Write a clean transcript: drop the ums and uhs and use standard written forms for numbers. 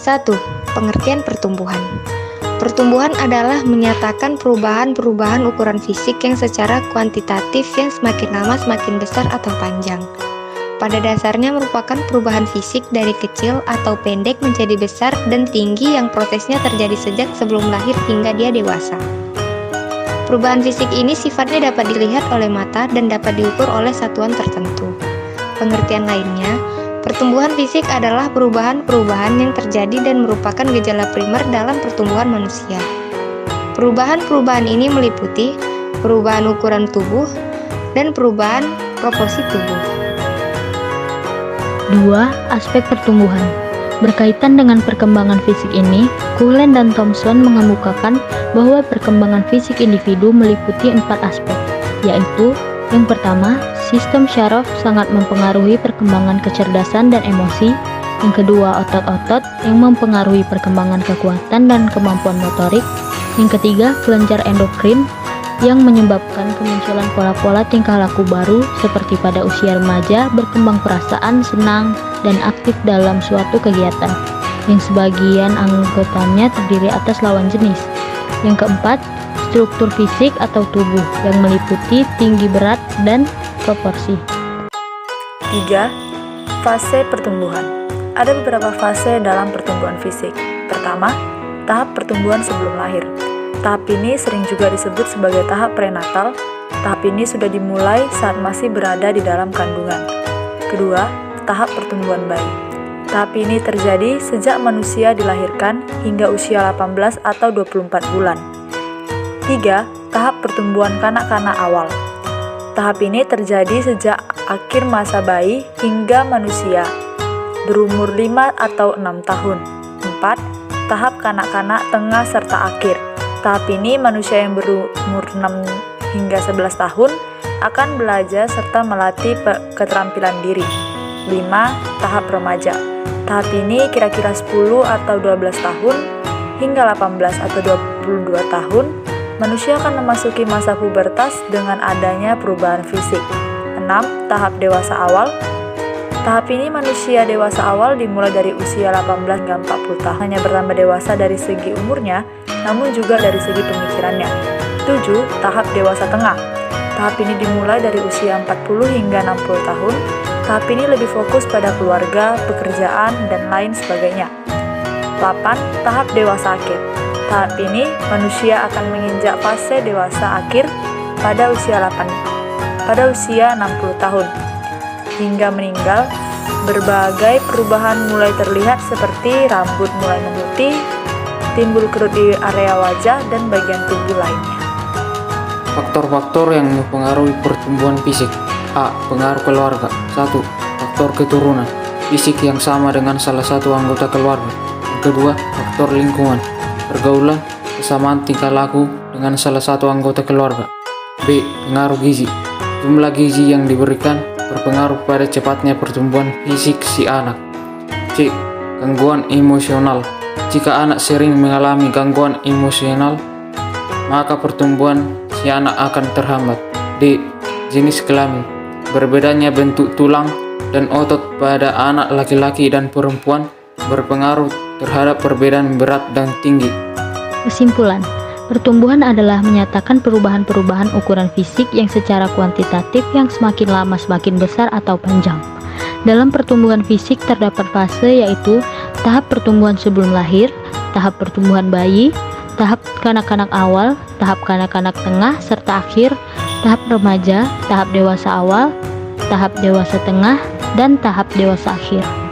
1. Pengertian pertumbuhan. Pertumbuhan adalah menyatakan perubahan-perubahan ukuran fisik yang secara kuantitatif yang semakin lama semakin besar atau panjang. Pada dasarnya merupakan perubahan fisik dari kecil atau pendek menjadi besar dan tinggi yang prosesnya terjadi sejak sebelum lahir hingga dia dewasa. Perubahan fisik ini sifatnya dapat dilihat oleh mata dan dapat diukur oleh satuan tertentu. Pengertian lainnya, pertumbuhan fisik adalah perubahan-perubahan yang terjadi dan merupakan gejala primer dalam pertumbuhan manusia. Perubahan-perubahan ini meliputi perubahan ukuran tubuh dan perubahan proporsi tubuh. 2. Aspek pertumbuhan. Berkaitan dengan perkembangan fisik ini, Cullen dan Thomson mengemukakan bahwa perkembangan fisik individu meliputi 4 aspek, yaitu yang pertama, sistem syaraf sangat mempengaruhi perkembangan kecerdasan dan emosi. Yang kedua, otot-otot yang mempengaruhi perkembangan kekuatan dan kemampuan motorik. Yang ketiga, kelenjar endokrin yang menyebabkan kemunculan pola-pola tingkah laku baru seperti pada usia remaja, berkembang perasaan, senang, dan aktif dalam suatu kegiatan, yang sebagian anggotanya terdiri atas lawan jenis. Yang keempat, struktur fisik atau tubuh yang meliputi tinggi, berat, dan proporsi. 3. Fase pertumbuhan. Ada beberapa fase dalam pertumbuhan fisik. Pertama, tahap pertumbuhan sebelum lahir. Tahap ini sering juga disebut sebagai tahap prenatal. Tahap ini sudah dimulai saat masih berada di dalam kandungan. Kedua, tahap pertumbuhan bayi. Tahap ini terjadi sejak manusia dilahirkan hingga usia 18 atau 24 bulan. 3. Tahap pertumbuhan kanak-kanak awal. Tahap ini terjadi sejak akhir masa bayi hingga manusia berumur 5 atau 6 tahun. 4. Tahap kanak-kanak tengah serta akhir. Tahap ini manusia yang berumur 6 hingga 11 tahun akan belajar serta melatih keterampilan diri. 5. Tahap remaja. Tahap ini kira-kira 10 atau 12 tahun hingga 18 atau 22 tahun. Manusia akan memasuki masa pubertas dengan adanya perubahan fisik. 6. Tahap dewasa awal. Tahap ini manusia dewasa awal dimulai dari usia 18 hingga 40 tahun, hanya bertambah dewasa dari segi umurnya, namun juga dari segi pemikirannya. 7. Tahap dewasa tengah. Tahap ini dimulai dari usia 40 hingga 60 tahun. Tahap ini lebih fokus pada keluarga, pekerjaan, dan lain sebagainya. 8. Tahap dewasa akhir. Tahap ini manusia akan menginjak fase dewasa akhir pada usia 60 tahun hingga meninggal. Berbagai perubahan mulai terlihat seperti rambut mulai memutih, timbul kerut di area wajah, dan bagian tubuh lainnya. Faktor-faktor yang mempengaruhi pertumbuhan fisik. A. Pengaruh keluarga. 1. Faktor keturunan fisik yang sama dengan salah satu anggota keluarga. Yang kedua, faktor lingkungan, pergaulan, kesamaan tingkah laku dengan salah satu anggota keluarga. B. Pengaruh gizi. Jumlah gizi yang diberikan berpengaruh pada cepatnya pertumbuhan fisik si anak. C. Gangguan emosional. Jika anak sering mengalami gangguan emosional, maka pertumbuhan si anak akan terhambat. D. Jenis kelamin. Berbedanya bentuk tulang dan otot pada anak laki-laki dan perempuan berpengaruh terhadap perbedaan berat dan tinggi. Kesimpulan, pertumbuhan adalah menyatakan perubahan-perubahan ukuran fisik yang secara kuantitatif yang semakin lama semakin besar atau panjang. Dalam pertumbuhan fisik terdapat fase, yaitu tahap pertumbuhan sebelum lahir, tahap pertumbuhan bayi, tahap kanak-kanak awal, tahap kanak-kanak tengah serta akhir, tahap remaja, tahap dewasa awal, tahap dewasa tengah, dan tahap dewasa akhir.